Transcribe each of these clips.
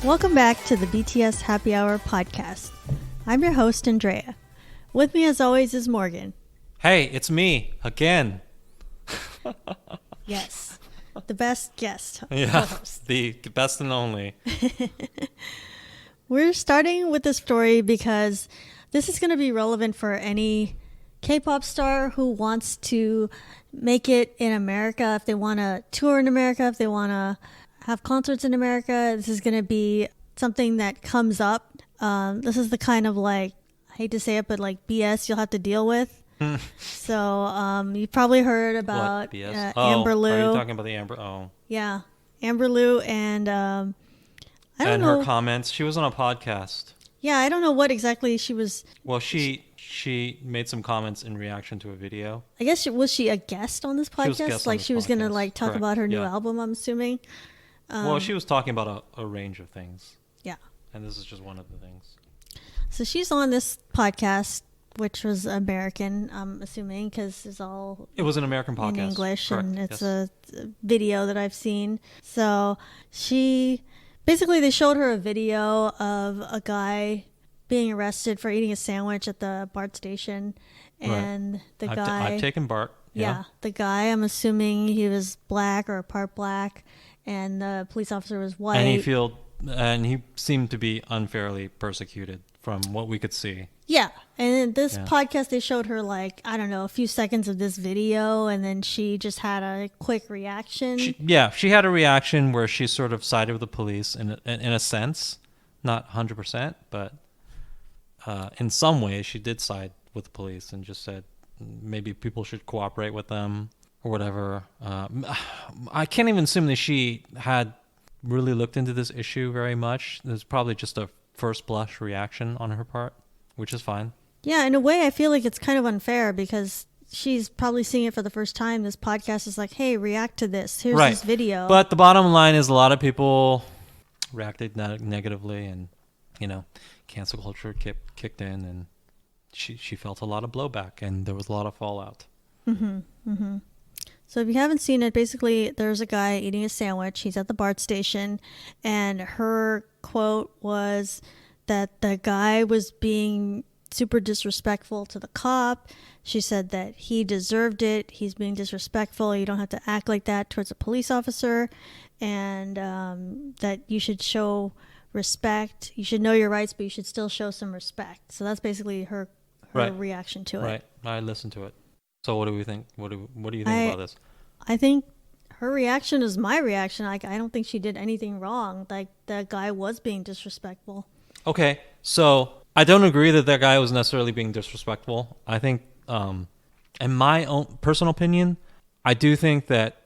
Welcome back to the BTS Happy Hour podcast. I'm your host, Andrea. With me, as always, is Morgan. Hey, it's me again. Yes, the best guest. Yeah, host. the best and only. We're starting with this story because this is going to be relevant for any K-pop star who wants to make it in America, if they want to tour in America, if they want to have concerts in America. This is going to be something that comes up. This is the kind of I hate to say it, but BS you'll have to deal with. So you probably heard about Amber Liu. Are you talking about the Amber? Oh. Yeah, Amber Liu and I don't know. And her comments. She was on a podcast. Yeah, I don't know what exactly she was. Well, she made some comments in reaction to a video. I guess was she a guest on this podcast? She was going to talk Correct. about her new album, I'm assuming. Well, she was talking about a range of things. Yeah. And this is just one of the things. So she's on this podcast, which was American, I'm assuming, because it was an American podcast in English. Correct. And it's a video that I've seen. So they showed her a video of a guy being arrested for eating a sandwich at the BART station. And the guy... I've taken BART. Yeah. The guy, I'm assuming he was black or part black, and the police officer was white. And he seemed to be unfairly persecuted from what we could see. Yeah. And in this podcast, they showed her a few seconds of this video, and then she just had a quick reaction. She had a reaction where she sort of sided with the police in a sense, not 100%, but in some ways she did side with the police and just said maybe people should cooperate with them or whatever. I can't even assume that she had really looked into this issue very much. There's probably just a first blush reaction on her part, which is fine. Yeah, in a way, I feel like it's kind of unfair because she's probably seeing it for the first time. This podcast is like, hey, react to this. Here's this video. But the bottom line is a lot of people reacted negatively, and, cancel culture kicked in, and she felt a lot of blowback, and there was a lot of fallout. Mm-hmm. Mm-hmm. So if you haven't seen it, basically there's a guy eating a sandwich. He's at the BART station, and her quote was that the guy was being super disrespectful to the cop. She said that he deserved it. He's being disrespectful. You don't have to act like that towards a police officer, and that you should show respect. You should know your rights, but you should still show some respect. So that's basically her reaction to it. Right. I listened to it. So what do we think? What do you think about this? I think her reaction is my reaction. I don't think she did anything wrong. The guy was being disrespectful. Okay, so I don't agree that guy was necessarily being disrespectful. I think, in my own personal opinion, I do think that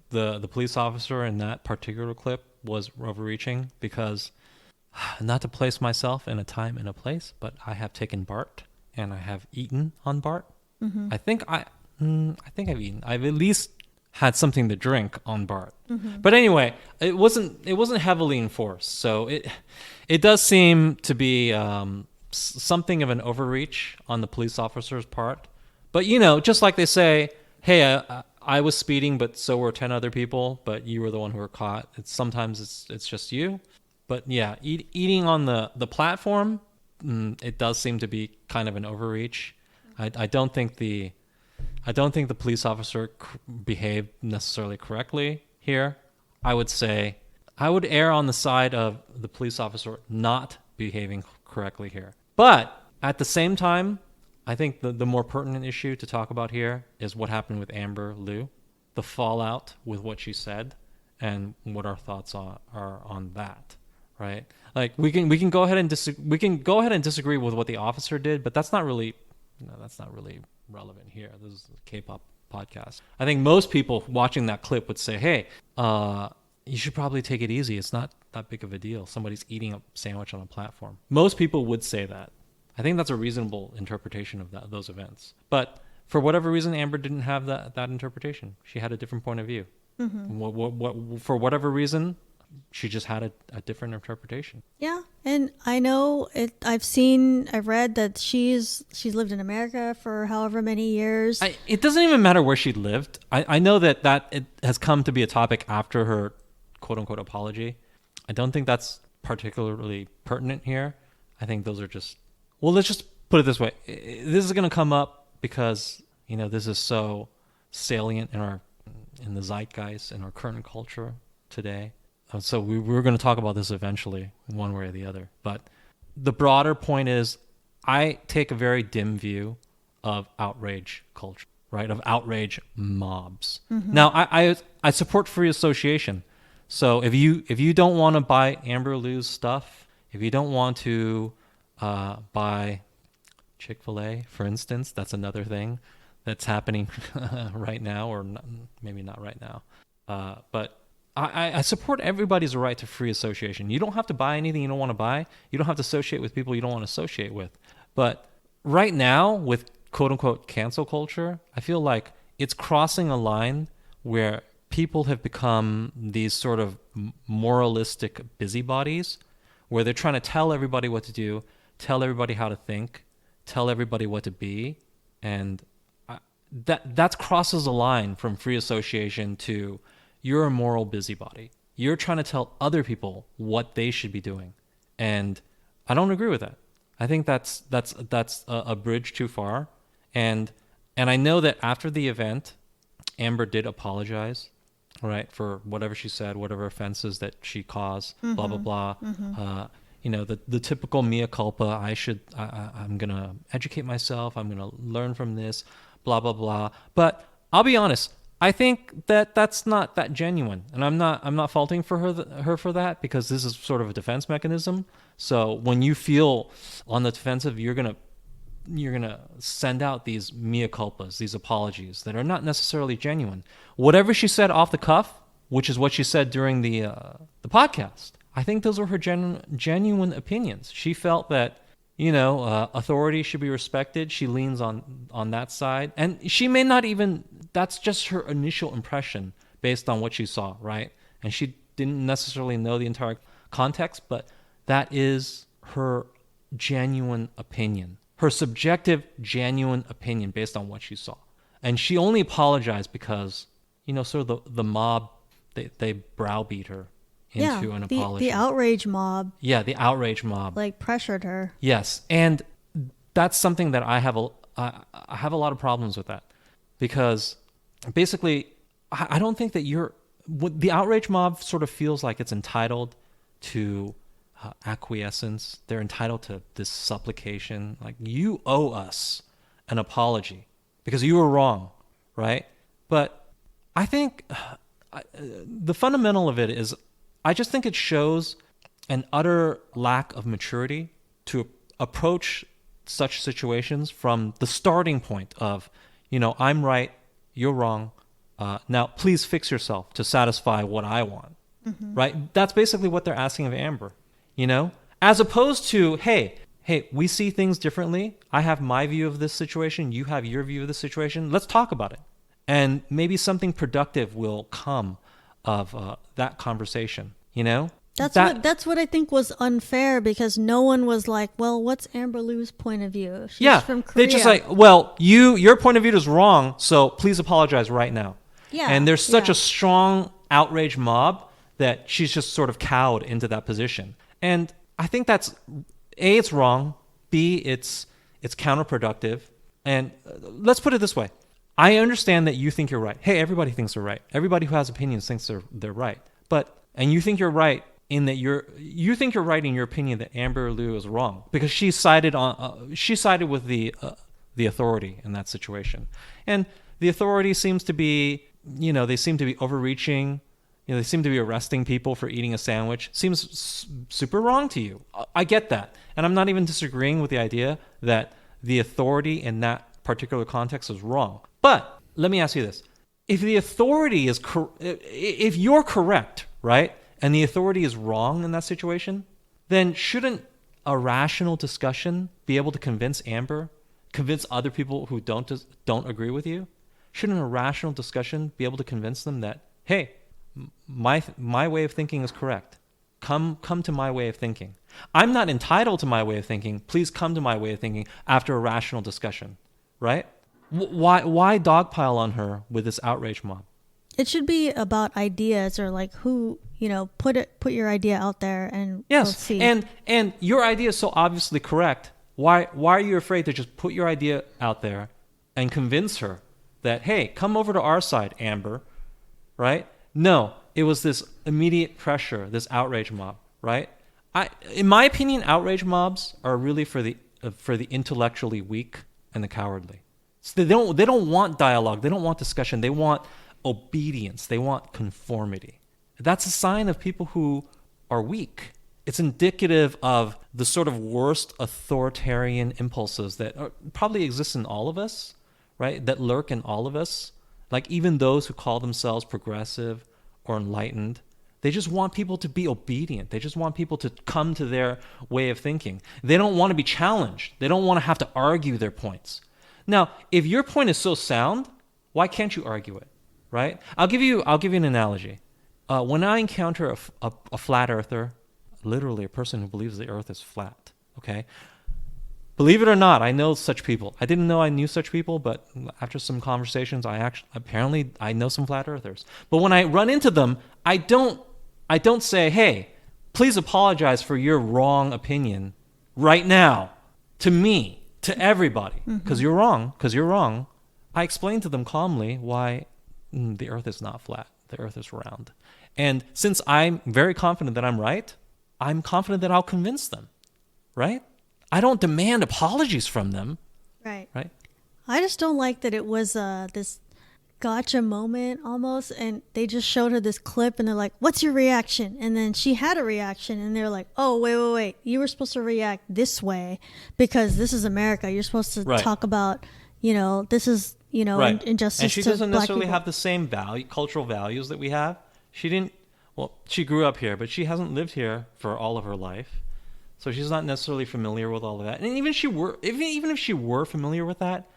the police officer in that particular clip was overreaching because, not to place myself in a time and a place, but I have taken BART and I have eaten on BART. Mm-hmm. I think I've eaten. I've at least had something to drink on BART. Mm-hmm. But anyway, it wasn't heavily enforced. So it does seem to be something of an overreach on the police officer's part. But just like they say, hey, I was speeding, but so were 10 other people, but you were the one who were caught. Sometimes it's just you. But yeah, eating on the platform, it does seem to be kind of an overreach. I don't think the police officer behaved necessarily correctly here. I would say I would err on the side of the police officer not behaving correctly here. But at the same time, I think the more pertinent issue to talk about here is what happened with Amber Liu, the fallout with what she said, and what our thoughts are on that. Right? We can go ahead and disagree with what the officer did, but that's not really relevant here. This is a K-pop podcast. I think most people watching that clip would say, hey, you should probably take it easy. It's not that big of a deal. Somebody's eating a sandwich on a platform. Most people would say that. I think that's a reasonable interpretation of those events. But for whatever reason, Amber didn't have that interpretation. She had a different point of view. Mm-hmm. For whatever reason, she just had a different interpretation. Yeah, and I know I've read that she's lived in America for however many years. It doesn't even matter where she lived. I know that it has come to be a topic after her quote unquote apology. I don't think that's particularly pertinent here. I think those are just, well, let's just put it this way. This is going to come up because, this is so salient in the zeitgeist, in our current culture today. So we're going to talk about this eventually, one way or the other. But the broader point is, I take a very dim view of outrage culture, right? Of outrage mobs. Mm-hmm. Now, I support free association. So if you don't want to buy Amber Liu's stuff, if you don't want to buy Chick-fil-A, for instance, that's another thing that's happening right now, or not, maybe not right now. But I support everybody's right to free association. You don't have to buy anything you don't want to buy. You don't have to associate with people you don't want to associate with. But right now, with quote-unquote cancel culture, I feel like it's crossing a line where people have become these sort of moralistic busybodies, where they're trying to tell everybody what to do, tell everybody how to think, tell everybody what to be. And that crosses a line from free association to you're a moral busybody. You're trying to tell other people what they should be doing. And I don't agree with that. I think that's a bridge too far. And I know that after the event, Amber did apologize, right, for whatever she said, whatever offenses that she caused, mm-hmm. blah, blah, blah. Mm-hmm. The typical mea culpa, I'm going to educate myself, I'm going to learn from this, blah, blah, blah. But I'll be honest, I think that's not that genuine, and I'm not faulting for her for that, because this is sort of a defense mechanism. So when you feel on the defensive, you're gonna send out these mea culpas, these apologies that are not necessarily genuine. Whatever she said off the cuff, which is what she said during the podcast, I think those were her genuine opinions. She felt that authority should be respected. She leans on that side, and she may not even. That's just her initial impression based on what she saw, right? And she didn't necessarily know the entire context, but that is her genuine opinion, her subjective, genuine opinion based on what she saw. And she only apologized because, sort of the mob, they browbeat her into an apology. The outrage mob. Yeah, the outrage mob. Pressured her. Yes, and that's something that I have a lot of problems with that. Because basically, I don't think that the outrage mob sort of feels like it's entitled to acquiescence. They're entitled to this supplication. Like, you owe us an apology because you were wrong, right? But I think the fundamental of it is, I just think it shows an utter lack of maturity to approach such situations from the starting point of, I'm right, you're wrong. Now, please fix yourself to satisfy what I want, mm-hmm. right? That's basically what they're asking of Amber, as opposed to, hey, we see things differently. I have my view of this situation. You have your view of the situation. Let's talk about it. And maybe something productive will come of that conversation, That's what I think was unfair, because no one was like, well, what's Amber Liu's point of view? She's from Korea. They're just like, well, your point of view is wrong, so please apologize right now. Yeah. And there's such a strong outrage mob that she's just sort of cowed into that position. And I think that's, A, it's wrong. B, it's counterproductive. And let's put it this way. I understand that you think you're right. Hey, everybody thinks they're right. Everybody who has opinions thinks they're right. And you think you're right in that you think you're right in your opinion that Amber Liu is wrong because she sided with the authority in that situation, and the authority seems to be they seem to be overreaching, they seem to be arresting people for eating a sandwich. Seems super wrong to you. I get that, and I'm not even disagreeing with the idea that the authority in that particular context is wrong. But let me ask you this: if the authority is if you're correct, right? And the authority is wrong in that situation, then shouldn't a rational discussion be able to convince other people who don't agree with you? Shouldn't a rational discussion be able to convince them that, hey, my way of thinking is correct. Come to my way of thinking. I'm not entitled to my way of thinking. Please come to my way of thinking after a rational discussion, right? Why dogpile on her with this outrage mob? It should be about ideas, or like who, put your idea out there and we'll Yes, see. and your idea is so obviously correct. Why are you afraid to just put your idea out there and convince her that, hey, come over to our side, Amber, right? No, it was this immediate pressure, this outrage mob, right? In my opinion, outrage mobs are really for the intellectually weak and the cowardly. So they don't want dialogue, they don't want discussion, they want obedience, they want conformity. That's a sign of people who are weak. It's indicative of the sort of worst authoritarian impulses that probably exist in all of us, right? That lurk in all of us. Like even those who call themselves progressive or enlightened, they just want people to be obedient. They just want people to come to their way of thinking. They don't want to be challenged. They don't want to have to argue their points. Now, if your point is so sound, why can't you argue it, right? I'll give you an analogy. When I encounter a flat earther, literally a person who believes the earth is flat, okay? Believe it or not, I know such people. I didn't know I knew such people, but after some conversations, apparently I know some flat earthers. But when I run into them, I don't say, hey, please apologize for your wrong opinion right now to me, to everybody, because you're wrong. I explain to them calmly why the earth is not flat. The earth is round. And since I'm very confident that I'm right, I'm confident that I'll convince them, right? I don't demand apologies from them. Right. Right. I just don't like that it was this gotcha moment almost, and they just showed her this clip and they're like, what's your reaction? And then she had a reaction and they're like, oh, wait. You were supposed to react this way because this is America. You're supposed to talk about, this is, injustice. And she doesn't black necessarily people. have the same cultural values that we have. She grew up here, but she hasn't lived here for all of her life. So she's not necessarily familiar with all of that. And even if she were familiar with that,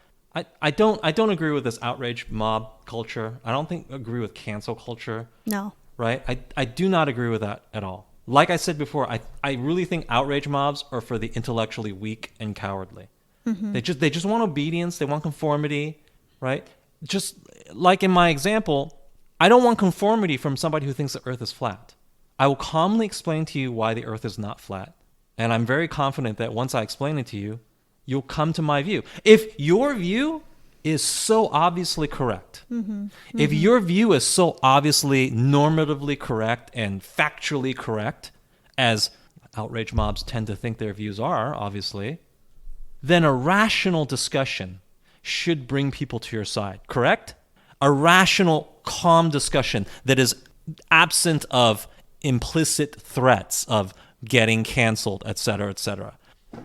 I don't agree with this outrage mob culture. I don't agree with cancel culture. No. Right? I do not agree with that at all. Like I said before, I really think outrage mobs are for the intellectually weak and cowardly. Mm-hmm. They just want obedience, they want conformity, right? Just like in my example, I don't want conformity from somebody who thinks the earth is flat. I will calmly explain to you why the earth is not flat. And I'm very confident that once I explain it to you, you'll come to my view. If your view is so obviously correct, if your view is so obviously normatively correct and factually correct, as outrage mobs tend to think their views are, obviously, then a rational discussion should bring people to your side, correct? A rational, calm discussion that is absent of implicit threats of getting canceled, etc., etc.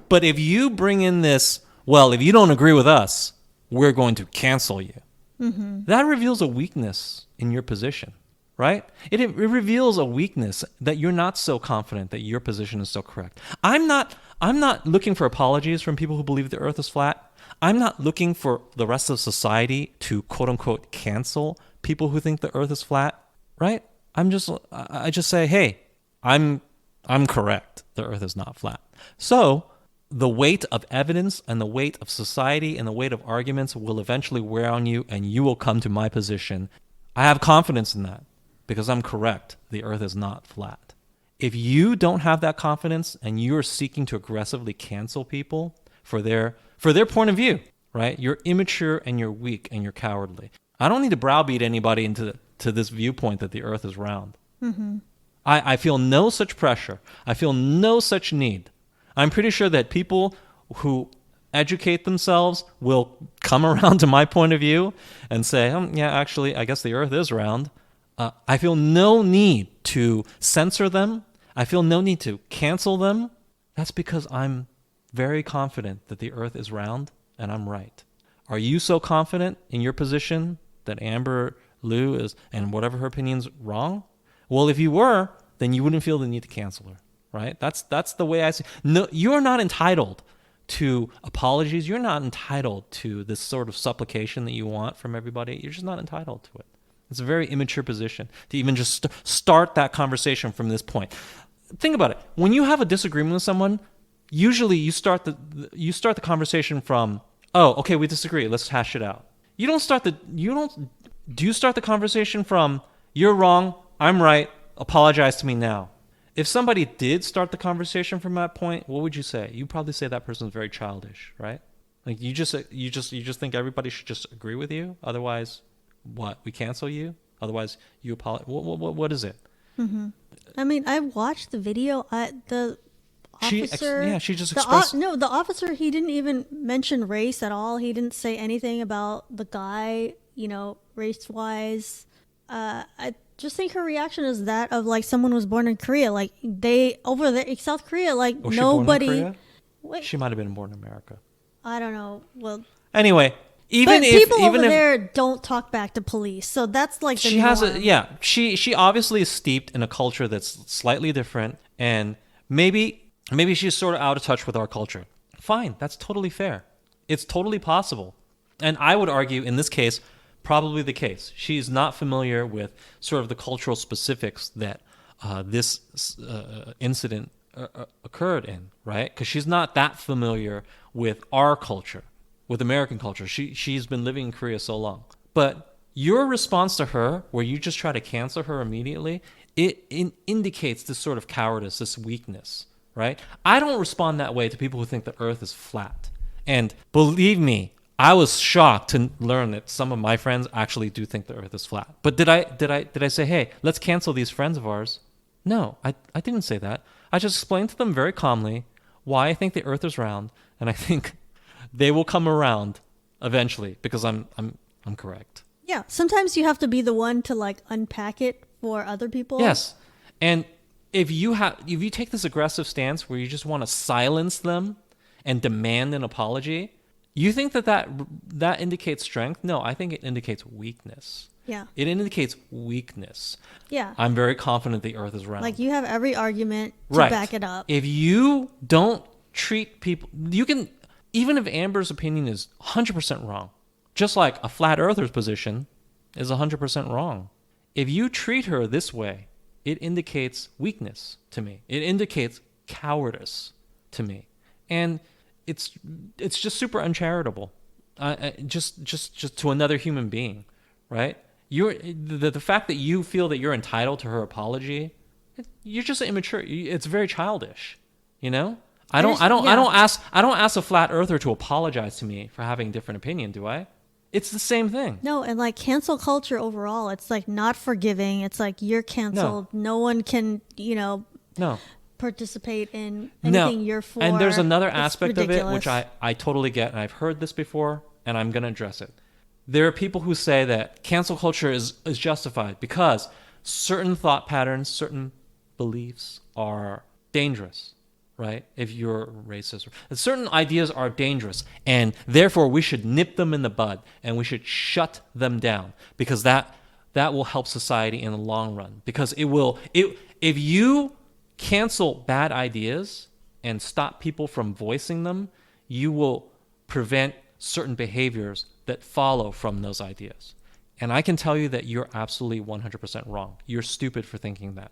But if you bring in this, well, if you don't agree with us, we're going to cancel you, that reveals a weakness in your position, right? It reveals a weakness that you're not so confident that your position is so correct. I'm not looking for apologies from people who believe the earth is flat. I'm not looking for the rest of society to quote unquote cancel people who think the earth is flat, right? I just say, hey, I'm correct. The earth is not flat. So the weight of evidence and the weight of society and the weight of arguments will eventually wear on you and you will come to my position. I have confidence in that because I'm correct. The earth is not flat. If you don't have that confidence and you're seeking to aggressively cancel people for their point of view, right? You're immature and you're weak and you're cowardly. I don't need to browbeat anybody into this viewpoint that the earth is round. I feel no such pressure. I feel no such need. I'm pretty sure that people who educate themselves will come around to my point of view and say, yeah, actually, I guess the earth is round. I feel no need to censor them. I feel no need to cancel them. That's because I'm very confident that the earth is round and I'm right. Are you so confident in your position that Amber Liu is, and whatever her opinion's wrong? Well, if you were, then you wouldn't feel the need to cancel her, right? That's the way I see. No, you're not entitled to apologies. You're not entitled to this sort of supplication that you want from everybody. You're just not entitled to it. It's a very immature position to even just start that conversation from this point. Think about it. When you have a disagreement with someone, usually you start the conversation from, oh, okay, we disagree. Let's hash it out. Do you start the conversation from, you're wrong, I'm right, apologize to me now. If somebody did start the conversation from that point, what would you say? You'd probably say that person's very childish, right? Like you just think everybody should just agree with you. Otherwise, what? We cancel you. Otherwise, you apologize. What is it? Mm-hmm. I mean, I watched the video. The officer, she just expressed. The officer, he didn't even mention race at all. He didn't say anything about the guy, race wise. I just think her reaction is that of like someone was born in Korea. Like they over there, South Korea, like Was nobody. She born in Korea? Wait, She might have been born in America. I don't know. Well, Anyway, but people over there don't talk back to police, so that's like the she has norm. she obviously is steeped in a culture that's slightly different, and maybe she's sort of out of touch with our culture. Fine, that's totally fair. It's totally possible, and I would argue in this case, probably the case. She's not familiar with sort of the cultural specifics that this incident occurred in, right? Because she's not that familiar with our culture, with American culture. She's been living in Korea so long. But your response to her, where you just try to cancel her immediately, it indicates this sort of cowardice, this weakness, right? I don't respond that way to people who think the earth is flat. And believe me, I was shocked to learn that some of my friends actually do think the earth is flat. But did I say, hey, let's cancel these friends of ours? No, I didn't say that. I just explained to them very calmly why I think the earth is round, and I think they will come around eventually because I'm correct. Yeah, sometimes you have to be the one to like unpack it for other people. Yes. And if you take this aggressive stance where you just want to silence them and demand an apology, you think that indicates strength? No, I think it indicates weakness. Yeah. It indicates weakness. Yeah. I'm very confident the earth is round. Like you have every argument to Right. back it up. If you don't treat people, you can, even if Amber's opinion is 100% wrong, just like a flat earther's position is 100% wrong. If you treat her this way, it indicates weakness to me. It indicates cowardice to me. And it's just super uncharitable. Just to another human being, right? The fact that you feel that you're entitled to her apology, you're just immature. It's very childish, I don't ask a flat earther to apologize to me for having a different opinion, do I? It's the same thing. No, and like cancel culture overall, it's like not forgiving. It's like you're canceled. No one can, No. participate in anything you're for. And there's another It's aspect ridiculous. of it, which I totally get, and I've heard this before, and I'm going to address it. There are people who say that cancel culture is justified because certain thought patterns, certain beliefs are dangerous, right? If you're racist. Certain ideas are dangerous, and therefore we should nip them in the bud, and we should shut them down because that will help society in the long run. Because if you cancel bad ideas and stop people from voicing them, you will prevent certain behaviors that follow from those ideas. And I can tell you that you're absolutely 100% wrong. You're stupid for thinking that.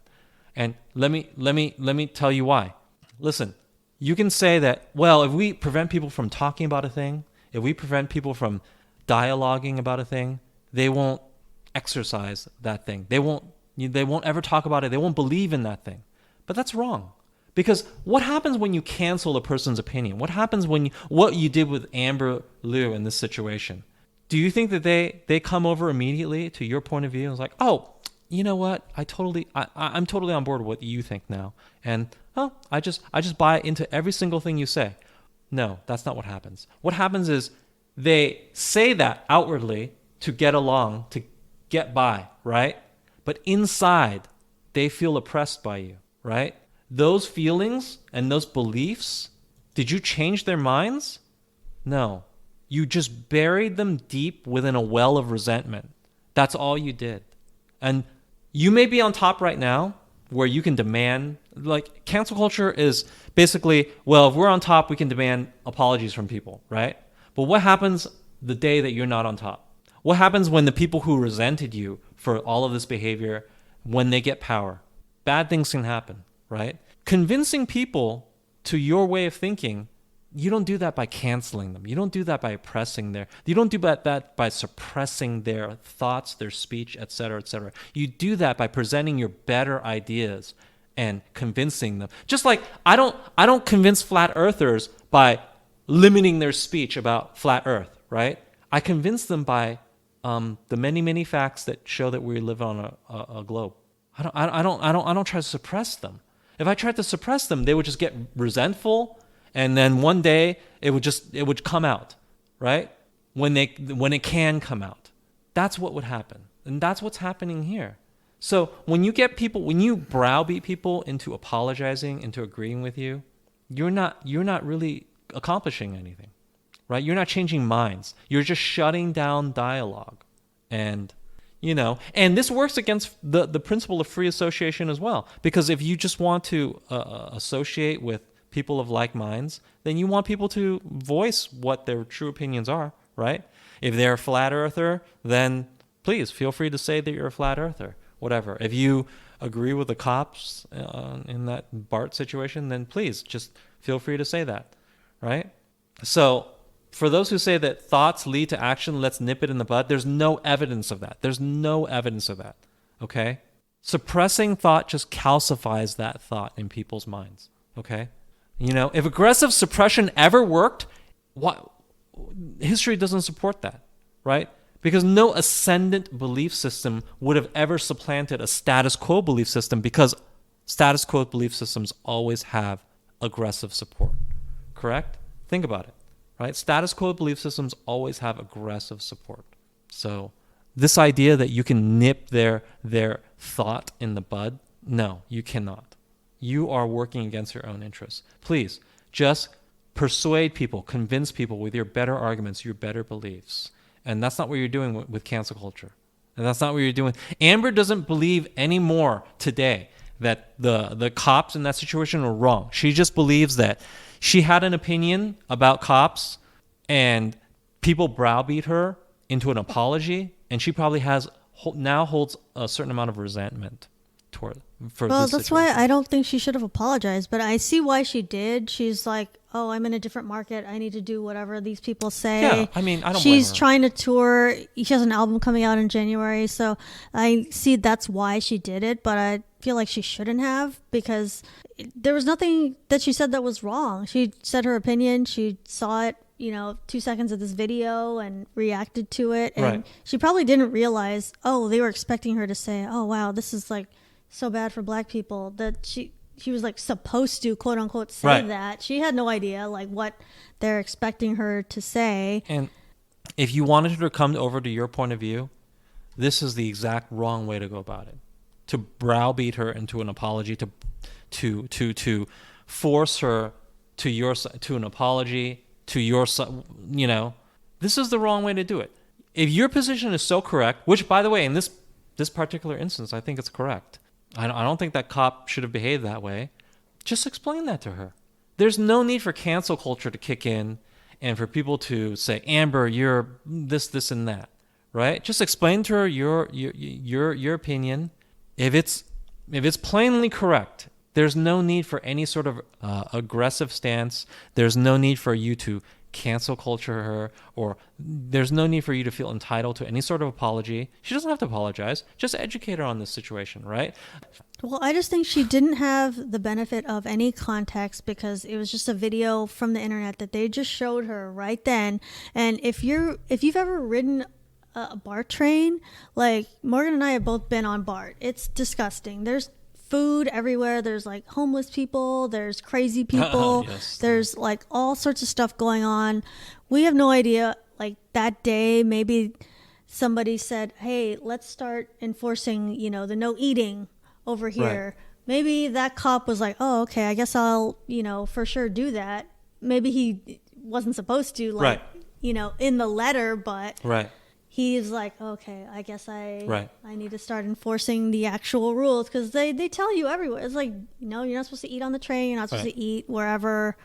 And let me tell you why. Listen, you can say that, well, if we prevent people from talking about a thing, if we prevent people from dialoguing about a thing, they won't exercise that thing. They won't ever talk about it. They won't believe in that thing. But that's wrong. Because what happens when you cancel a person's opinion? What happens when what you did with Amber Liu in this situation? Do you think that they come over immediately to your point of view and it's like, oh, you know what? I'm totally on board with what you think now. And I just buy into every single thing you say. No, that's not what happens. What happens is they say that outwardly to get along, to get by, right? But inside, they feel oppressed by you, right? Those feelings and those beliefs, did you change their minds? No. You just buried them deep within a well of resentment. That's all you did. And you may be on top right now where you can demand, like, cancel culture is basically, well, if we're on top, we can demand apologies from people, right? But what happens the day that you're not on top? What happens when the people who resented you for all of this behavior, when they get power? Bad things can happen, right? Convincing people to your way of thinking you don't do that by canceling them. You don't do that by oppressing you don't do that by suppressing their thoughts, their speech, etc., etc. You do that by presenting your better ideas and convincing them. Just like I don't convince flat earthers by limiting their speech about flat earth, right? I convince them by the many facts that show that we live on a globe. I don't try to suppress them. If I tried to suppress them, they would just get resentful, and then one day it would come out, right? When it can come out. That's what would happen. And that's what's happening here. So when you browbeat people into apologizing, into agreeing with you, you're not really accomplishing anything, right? You're not changing minds. You're just shutting down dialogue. And and this works against the principle of free association as well. Because if you just want to associate with people of like minds, then you want people to voice what their true opinions are, right? If they're a flat earther, then please feel free to say that you're a flat earther, whatever. If you agree with the cops in that BART situation, then please just feel free to say that, right? So for those who say that thoughts lead to action, let's nip it in the bud, there's no evidence of that. There's no evidence of that, okay? Suppressing thought just calcifies that thought in people's minds, okay? If aggressive suppression ever worked, history doesn't support that, right? Because no ascendant belief system would have ever supplanted a status quo belief system, because status quo belief systems always have aggressive support, correct? Think about it. Right? Status quo belief systems always have aggressive support. So this idea that you can nip their thought in the bud, no, you cannot. You are working against your own interests. Please, just persuade people, convince people with your better arguments, your better beliefs. And that's not what you're doing with cancel culture. And that's not what you're doing. Amber doesn't believe anymore today that the cops in that situation were wrong. She just believes that she had an opinion about cops and people browbeat her into an apology, and she probably now holds a certain amount of resentment for well, this that's situation. why I don't think she should have apologized, but I see why she did. She's like, oh, I'm in a different market. I need to do whatever these people say. Yeah, I mean, I don't She's blame her. trying to tour. She has an album coming out in January, so I see that's why she did it, but I feel like she shouldn't have, because there was nothing that she said that was wrong. She said her opinion. She saw it, 2 seconds of this video and reacted to it. And Right. she probably didn't realize, they were expecting her to say, oh, wow, this is like so bad for black people, that she was like supposed to quote unquote say Right. that. She had no idea like what they're expecting her to say. And if you wanted her to come over to your point of view, this is the exact wrong way to go about it. To browbeat her into an apology, to force her to an apology to your this is the wrong way to do it. If your position is so correct, which by the way in this particular instance I think it's correct. I don't think that cop should have behaved that way. Just explain that to her. There's no need for cancel culture to kick in and for people to say, Amber, you're this and that, right? Just explain to her your opinion. If it's plainly correct, there's no need for any sort of aggressive stance. There's no need for you to cancel culture her, or there's no need for you to feel entitled to any sort of apology. She doesn't have to apologize. Just educate her on this situation, right? Well, I just think she didn't have the benefit of any context, because it was just a video from the internet that they just showed her right then. And if you've ever ridden a BART train, like Morgan and I have both been on BART, it's disgusting. There's food everywhere. There's like homeless people, there's crazy people, Yes. there's like all sorts of stuff going on. We have no idea, like that day maybe somebody said, hey, let's start enforcing the no eating over here. Right. Maybe that cop was like, oh, okay, I guess I'll for sure do that. Maybe he wasn't supposed to, like, Right. In the letter, but Right. he's like, okay, I guess I Right. need to start enforcing the actual rules, because they tell you everywhere. It's like, you're not supposed to eat on the train, you're not supposed Right. to eat wherever.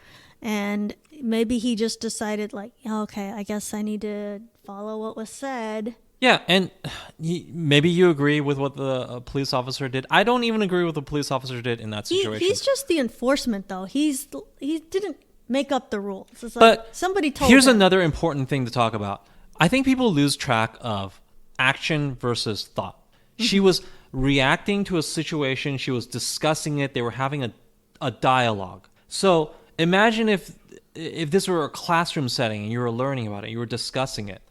And maybe he just decided like, okay, I guess I need to follow what was said. Yeah, and maybe you agree with what the police officer did. I don't even agree with what the police officer did in that situation. He's just the enforcement, though. He didn't make up the rules. It's like But somebody told here's him. another important thing to talk about. I think people lose track of action versus thought. She was reacting to a situation. She was discussing it. They were having a dialogue. So imagine if this were a classroom setting and you were learning about it, you were discussing it.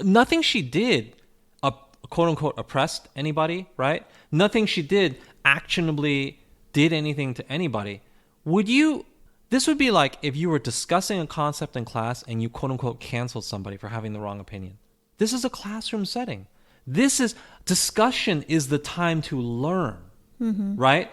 Nothing she did, quote unquote, oppressed anybody, right? Nothing she did actionably did anything to anybody. This would be like if you were discussing a concept in class and you quote unquote canceled somebody for having the wrong opinion. This is a classroom setting. Discussion is the time to learn, right?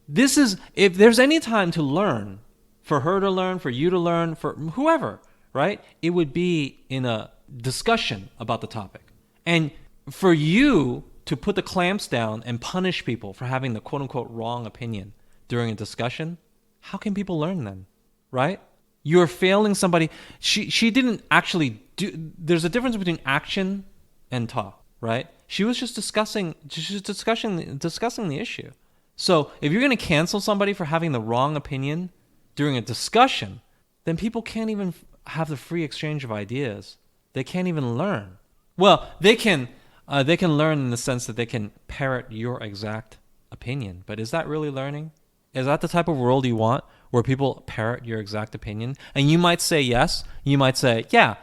If there's any time to learn, for her to learn, for you to learn, for whoever, right? It would be in a discussion about the topic. And for you to put the clamps down and punish people for having the quote unquote wrong opinion during a discussion, how can people learn then, right? You're failing somebody. She didn't actually do. There's a difference between action and talk, right? She was just discussing the issue. So if you're going to cancel somebody for having the wrong opinion during a discussion, then people can't even have the free exchange of ideas. They can't even learn. Well, they can learn in the sense that they can parrot your exact opinion. But is that really learning? Is that the type of world you want, where people parrot your exact opinion? And you might say yes. You might say, yeah,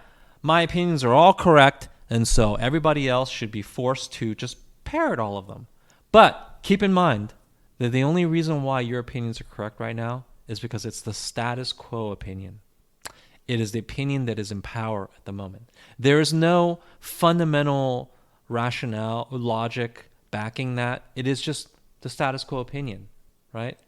my opinions are all correct, and so everybody else should be forced to just parrot all of them. But keep in mind that the only reason why your opinions are correct right now is because it's the status quo opinion. It is the opinion that is in power at the moment. There is no fundamental rationale, logic backing that. It is just the status quo opinion, right?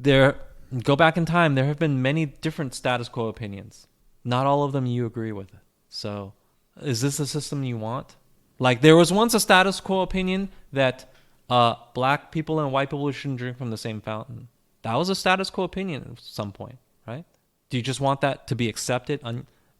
Go back in time, there have been many different status quo opinions. Not all of them you agree with. So, is this the system you want? Like, there was once a status quo opinion that black people and white people shouldn't drink from the same fountain. That was a status quo opinion at some point, right? Do you just want that to be accepted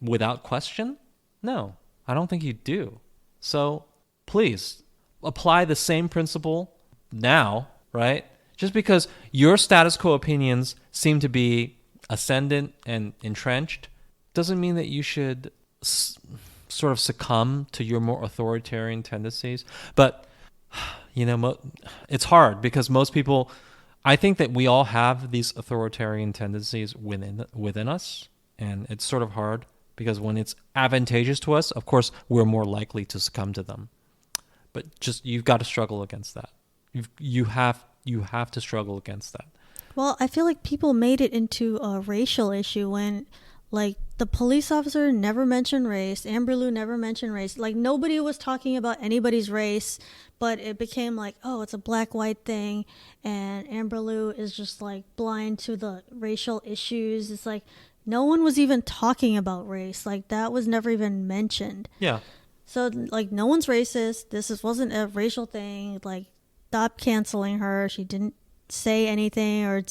without question? No, I don't think you do. So please apply the same principle now, right? Just because your status quo opinions seem to be ascendant and entrenched doesn't mean that you should sort of succumb to your more authoritarian tendencies. But, it's hard because most people, I think that we all have these authoritarian tendencies within us, and it's sort of hard because when it's advantageous to us, of course, we're more likely to succumb to them. But you've got to struggle against that. You have to struggle against that. Well, I feel like people made it into a racial issue when, like, the police officer never mentioned race. Amber Liu never mentioned race. Like, nobody was talking about anybody's race, but it became like, oh, it's a black-white thing, and Amber Liu is just, like, blind to the racial issues. It's like, no one was even talking about race. Like, that was never even mentioned. Yeah. So, like, no one's racist. Wasn't a racial thing. Like, stop canceling her. She didn't say anything or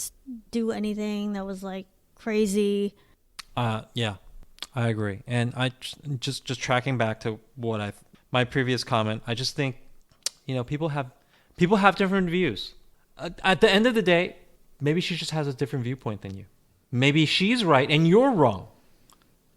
do anything that was, like, crazy. Yeah, I agree. And I just tracking back to my previous comment, I just think, people have different views. At the end of the day, maybe she just has a different viewpoint than you. Maybe she's right and you're wrong,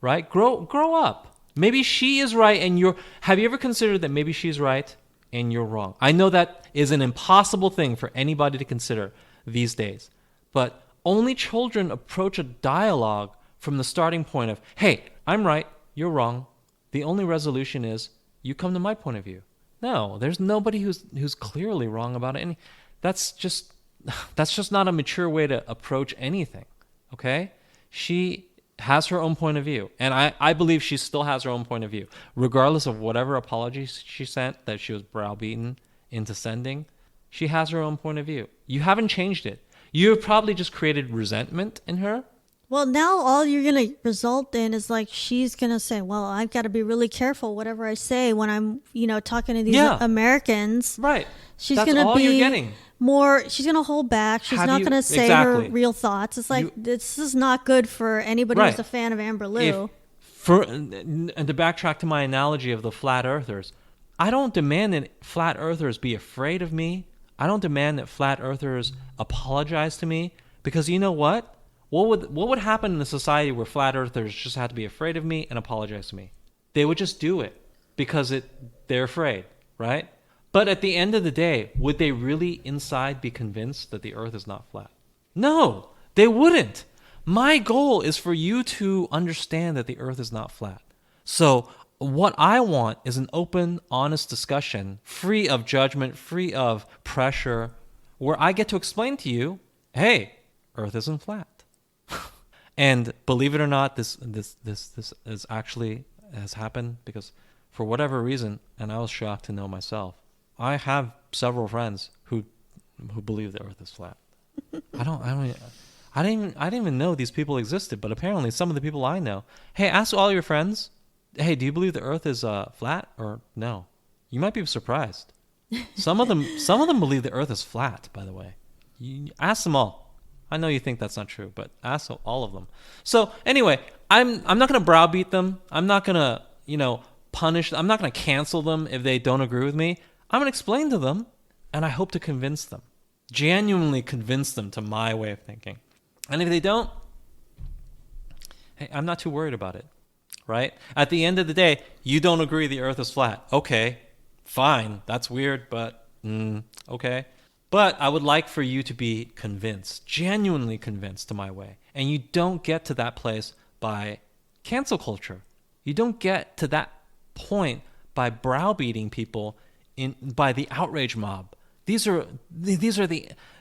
right? Grow up. Maybe she is right and have you ever considered that maybe she's right and you're wrong? I know that is an impossible thing for anybody to consider these days, but only children approach a dialogue from the starting point of, hey, I'm right, you're wrong. The only resolution is you come to my point of view. No, there's nobody who's clearly wrong about it. That's just not a mature way to approach anything. Okay? She has her own point of view. And I believe she still has her own point of view. Regardless of whatever apologies she sent that she was browbeaten into sending, she has her own point of view. You haven't changed it. You have probably just created resentment in her. Well, now all you're going to result in is like she's going to say, well, I've got to be really careful whatever I say when I'm, talking to these Americans. Right. She's going to be more, she's going to hold back. She's not going to say her real thoughts. It's like, this is not good for anybody who's a fan of Amber Liu. And to backtrack to my analogy of the flat earthers, I don't demand that flat earthers be afraid of me. I don't demand that flat earthers apologize to me because you know what? what would happen in a society where flat earthers just had to be afraid of me and apologize to me? They would just do it because they're afraid, right? But at the end of the day, would they really inside be convinced that the earth is not flat? No, they wouldn't. My goal is for you to understand that the earth is not flat. So what I want is an open, honest discussion, free of judgment, free of pressure, where I get to explain to you, hey, earth isn't flat. And believe it or not, this is actually has happened because for whatever reason, and I was shocked to know myself, I have several friends who believe the earth is flat. I didn't even know these people existed, but apparently some of the people I know, hey, ask all your friends, hey, do you believe the earth is flat or no? You might be surprised. Some of them believe the earth is flat, by the way. You ask them all. I know you think that's not true, but ask all of them. So anyway, I'm not going to browbeat them. I'm not going to, punish. I'm not going to cancel them if they don't agree with me. I'm going to explain to them, and I hope to convince them, genuinely convince them to my way of thinking. And if they don't, hey, I'm not too worried about it, right? At the end of the day, you don't agree the earth is flat. Okay, fine. That's weird, but okay. But I would like for you to be convinced, genuinely convinced to my way. And you don't get to that place by cancel culture. You don't get to that point by browbeating people by the outrage mob. This is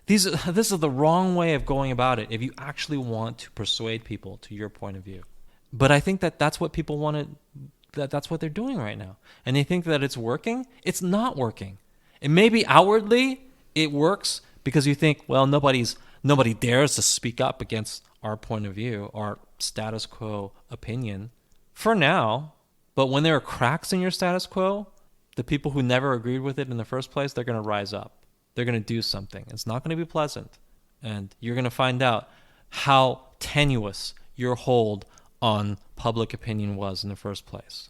the wrong way of going about it if you actually want to persuade people to your point of view. But I think that's what people wanted. That's what they're doing right now. And they think that it's working. It's not working. It may be outwardly it works because you think, well, nobody dares to speak up against our point of view, our status quo opinion for now. But when there are cracks in your status quo, the people who never agreed with it in the first place, they're going to rise up. They're going to do something. It's not going to be pleasant. And you're going to find out how tenuous your hold on public opinion was in the first place,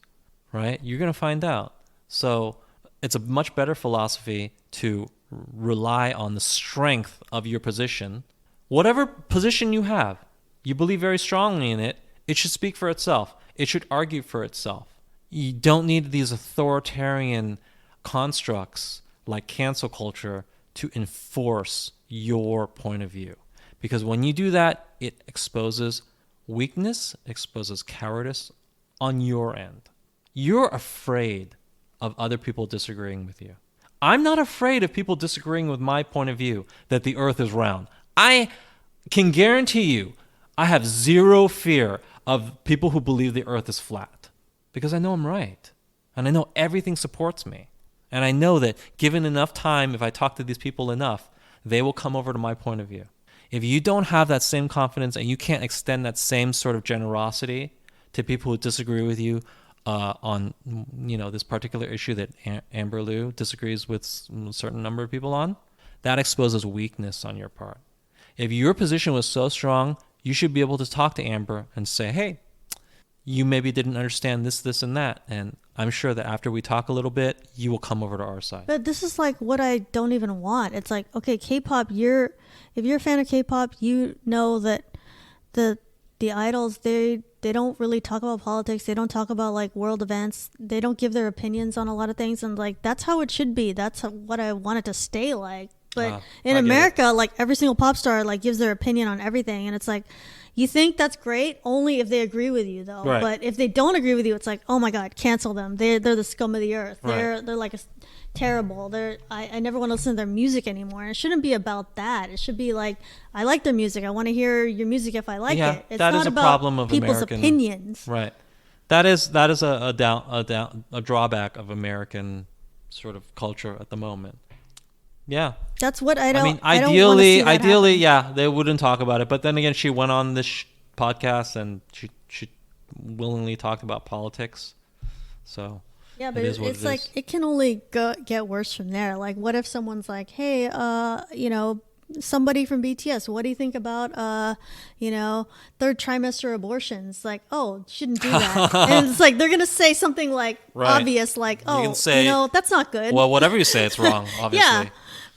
right? You're going to find out. So it's a much better philosophy to rely on the strength of your position. Whatever position you have, you believe very strongly in it, it should speak for itself. It should argue for itself. You don't need these authoritarian constructs like cancel culture to enforce your point of view. Because when you do that, it exposes weakness, exposes cowardice on your end. You're afraid of other people disagreeing with you. I'm not afraid of people disagreeing with my point of view that the earth is round. I can guarantee you I have zero fear of people who believe the earth is flat because I know I'm right. And I know everything supports me. And I know that given enough time, if I talk to these people enough, they will come over to my point of view. If you don't have that same confidence and you can't extend that same sort of generosity to people who disagree with you on this particular issue that Amber Liu disagrees with a certain number of people on, that exposes weakness on your part. If your position was so strong, you should be able to talk to Amber and say, hey, you maybe didn't understand this, and that. And I'm sure that after we talk a little bit, you will come over to our side. But this is like what I don't even want. It's like, okay, K-pop, if you're a fan of K-pop, you know that the idols, they don't really talk about politics. They don't talk about like world events. They don't give their opinions on a lot of things. And like, that's how it should be. That's what I want it to stay like. But in America, like every single pop star like gives their opinion on everything. And it's like, you think that's great only if they agree with you though. Right. But if they don't agree with you, it's like, oh my God, cancel them. They're the scum of the earth. Right. They're like terrible. I never want to listen to their music anymore. It shouldn't be about that. It should be like, I like their music. I want to hear your music if I like it. It's that not is a about problem of people's American opinions. Right. That is a drawback of American sort of culture at the moment. Yeah. That's what I don't. I mean, I don't wanna see that ideally, happen. yeah, they wouldn't talk about it. But then again, she went on this podcast and she willingly talked about politics. So Yeah, but it is what it's it like is. it can only get worse from there. Like, what if someone's like, "Hey, somebody from BTS, what do you think about, third trimester abortions?" Like, oh, shouldn't do that. And it's like they're gonna say something like Right. obvious, like, You can say, that's not good. Well, whatever you say, it's wrong. Obviously. Yeah.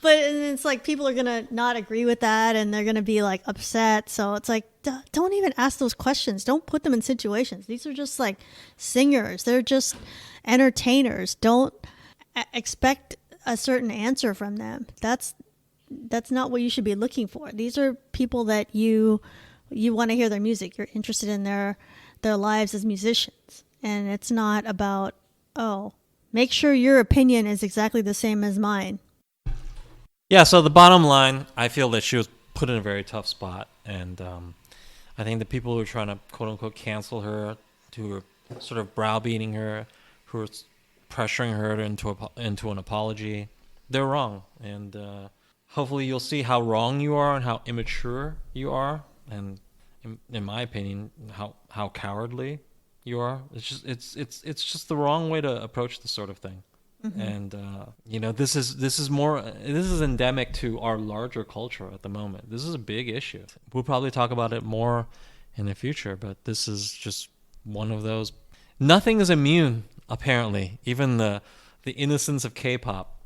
But it's like people are gonna not agree with that, and they're gonna be like upset. So it's like, don't even ask those questions. Don't put them in situations. These are just like singers. They're just entertainers. Don't expect a certain answer from them. That's not what you should be looking for. These are people that you want to hear their music. You're interested in their lives as musicians, and it's not about, oh, make sure your opinion is exactly the same as mine. Yeah, so the bottom line, I feel that she was put in a very tough spot. And I think the people who are trying to, quote unquote, cancel her, who are sort of browbeating her, who are pressuring her into an apology, they're wrong. And hopefully you'll see how wrong you are and how immature you are. And in my opinion, how cowardly you are. It's just the wrong way to approach this sort of thing. Mm-hmm. And this is endemic to our larger culture at the moment. This is a big issue. We'll probably talk about it more in the future, but this is just one of those. Nothing is immune, apparently, even the innocence of K-pop,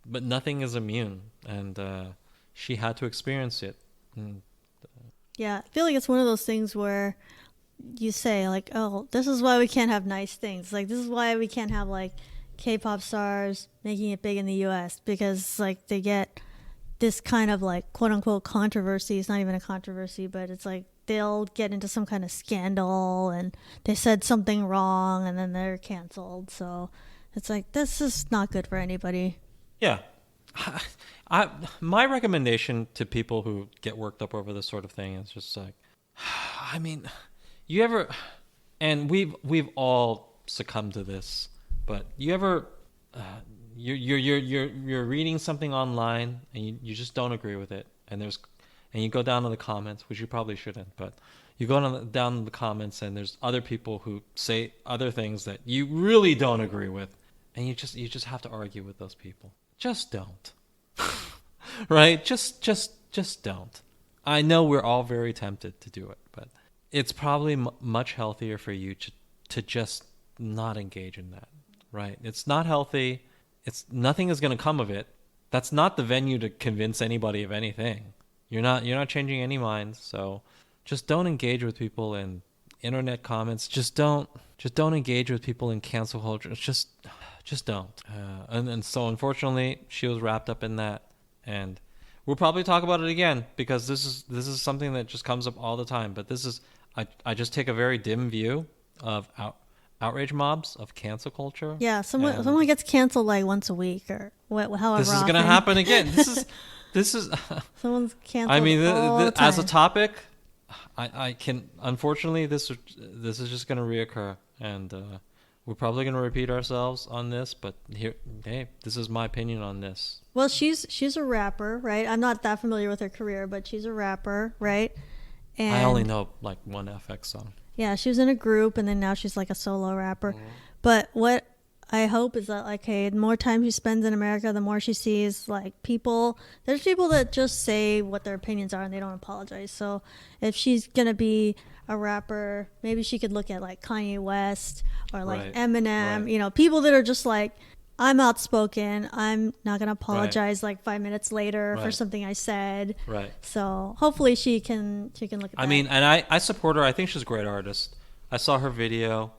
but nothing is immune, and she had to experience it. And, yeah, I feel like it's one of those things where you say like, oh, this is why we can't have nice things. Like, this is why we can't have like K-pop stars making it big in the U.S. because like they get this kind of like quote unquote controversy. It's not even a controversy, but it's like they'll get into some kind of scandal and they said something wrong and then they're canceled. So it's like, this is not good for anybody. Yeah. My recommendation to people who get worked up over this sort of thing is just like, I mean, you ever, and we've all succumbed to this, but you ever, you're reading something online and you just don't agree with it, and you go down to the comments, which you probably shouldn't, but you go down to the comments and there's other people who say other things that you really don't agree with, and you just have to argue with those people. Just don't. Right? Just don't. I know we're all very tempted to do it, but it's probably much healthier for you to just not engage in that. Right? It's not healthy. Nothing is going to come of it. That's not the venue to convince anybody of anything. You're not changing any minds. So just don't engage with people in internet comments. Just don't engage with people in cancel culture. Just don't. And so unfortunately, she was wrapped up in that, and we'll probably talk about it again because this is something that just comes up all the time. But I just take a very dim view of outrage mobs, of cancel culture. Yeah, someone gets canceled like once a week or however. This is going to happen again. This is someone's canceled. I mean, all the time. as a topic, I can, unfortunately, this is just going to reoccur, and we're probably going to repeat ourselves on this. But hey, this is my opinion on this. Well, she's a rapper, right? I'm not that familiar with her career, but she's a rapper, right? And I only know like one FX song. Yeah, she was in a group, and then now she's like a solo rapper. Mm-hmm. But what I hope is that, like, hey, the more time she spends in America, the more she sees, like, there's people that just say what their opinions are and they don't apologize. So if she's going to be a rapper, maybe she could look at, like, Kanye West or, like, Eminem, right. People that are just like, I'm outspoken. I'm not going to apologize like 5 minutes later for something I said. Right. So hopefully she can look at that. I mean, and I support her. I think she's a great artist. I saw her video.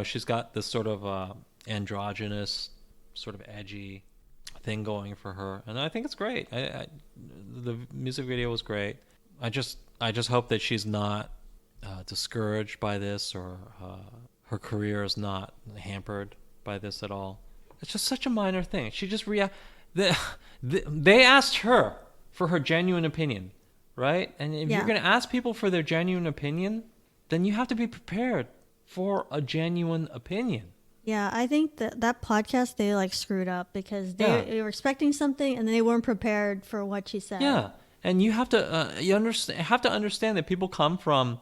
She's got this sort of androgynous, sort of edgy thing going for her, and I think it's great. The music video was great. I just hope that she's not discouraged by this, or her career is not hampered by this at all. It's just such a minor thing. She just they asked her for her genuine opinion, right? And if you're going to ask people for their genuine opinion, then you have to be prepared for a genuine opinion. Yeah, I think that podcast, they like screwed up because they were expecting something and they weren't prepared for what she said. Yeah, and you have to understand that people come from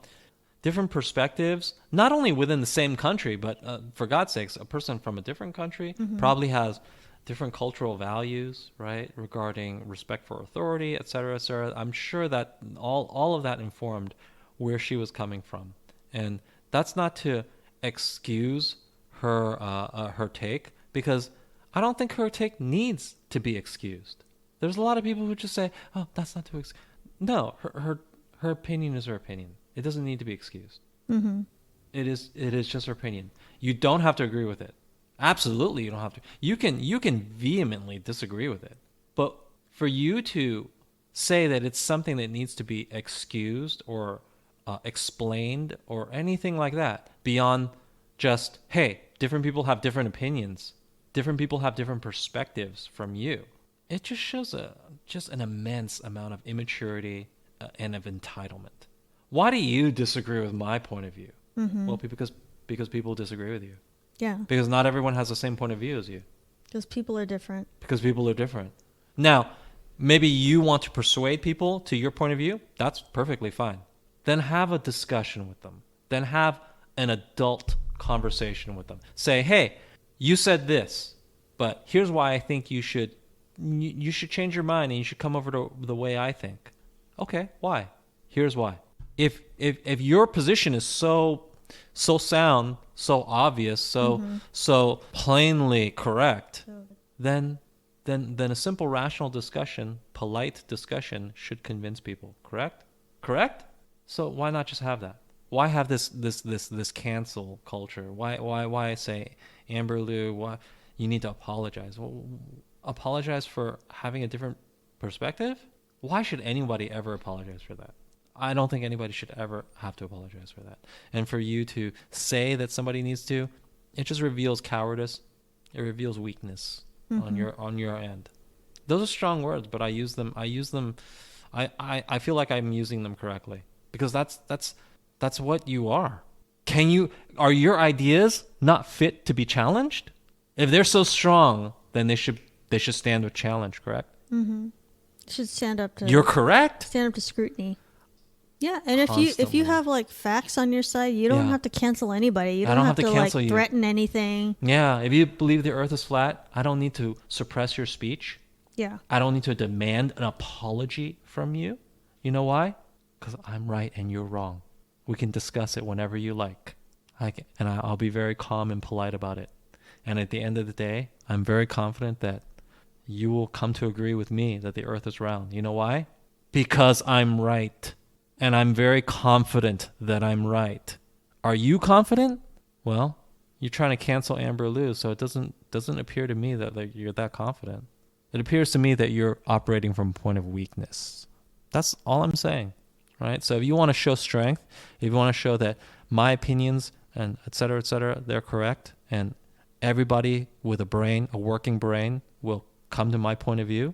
different perspectives, not only within the same country, but for God's sakes, a person from a different country probably has different cultural values, right, regarding respect for authority, et cetera, et cetera. I'm sure that all of that informed where she was coming from, and that's not to excuse her take, because I don't think her take needs to be excused, There's a lot of people who just say, "Oh, that's not too." No, her opinion is her opinion. It doesn't need to be excused. Mm-hmm. It is just her opinion. You don't have to agree with it. Absolutely, you don't have to. You can vehemently disagree with it, but for you to say that it's something that needs to be excused or explained or anything like that beyond just, hey, different people have different opinions, different people have different perspectives from you. It just shows just an immense amount of immaturity and of entitlement. Why do you disagree with my point of view? Mm-hmm. Well, because people disagree with you. Yeah. Because not everyone has the same point of view as you. Because people are different. Because people are different. Now, maybe you want to persuade people to your point of view. That's perfectly fine. Then have a discussion with them. Then have an adult conversation with them. Say, hey, you said this, but here's why I think you should change your mind and you should come over to the way I think. Okay, why? Here's why. If your position is so sound, so obvious, so plainly correct, then a simple rational discussion, polite discussion should convince people. Correct? So why not just have that? Why have this cancel culture? Why say, Amber Liu, why you need to apologize? Well, apologize for having a different perspective? Why should anybody ever apologize for that? I don't think anybody should ever have to apologize for that. And for you to say that somebody needs to, it just reveals cowardice. It reveals weakness on your end. Those are strong words, but I use them. I feel like I'm using them correctly because that's what you are. Are your ideas not fit to be challenged? If they're so strong, then they should stand with challenge, correct? Mm-hmm. Should stand up to. You're correct. Stand up to scrutiny. Yeah, and if you have like facts on your side, you don't have to cancel anybody. You don't have to like threaten anything. Yeah, if you believe the earth is flat, I don't need to suppress your speech. Yeah. I don't need to demand an apology from you. You know why? Because I'm right and you're wrong. We can discuss it whenever you like. I'll be very calm and polite about it. And at the end of the day, I'm very confident that you will come to agree with me that the earth is round. You know why? Because I'm right. And I'm very confident that I'm right. Are you confident? Well, you're trying to cancel Amber Liu, so it doesn't appear to me that you're that confident. It appears to me that you're operating from a point of weakness. That's all I'm saying, right? So if you want to show strength, if you want to show that my opinions and et cetera, they're correct, and everybody with a working brain, will come to my point of view,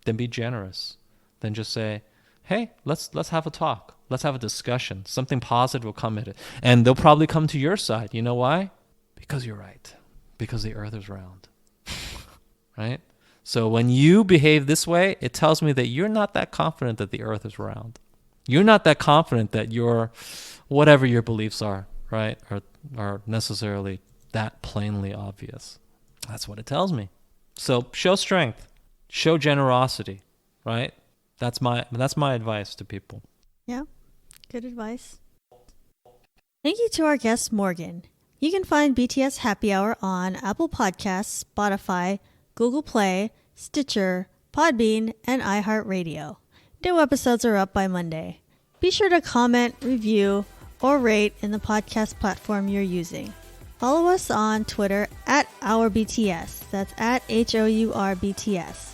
then be generous. Then just say, hey, let's have a talk. Let's have a discussion. Something positive will come at it. And they'll probably come to your side. You know why? Because you're right. Because the earth is round. Right? So when you behave this way, it tells me that you're not that confident that the earth is round. You're not that confident that whatever your beliefs are, right, are necessarily that plainly obvious. That's what it tells me. So show strength. Show generosity, right? That's my advice to people. Yeah, good advice. Thank you to our guest, Morgan. You can find BTS Happy Hour on Apple Podcasts, Spotify, Google Play, Stitcher, Podbean, and iHeartRadio. New episodes are up by Monday. Be sure to comment, review, or rate in the podcast platform you're using. Follow us on Twitter @OurBTS. That's @HOURBTS.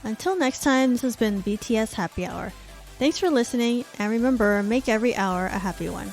Until next time, this has been BTS Happy Hour. Thanks for listening, and remember, make every hour a happy one.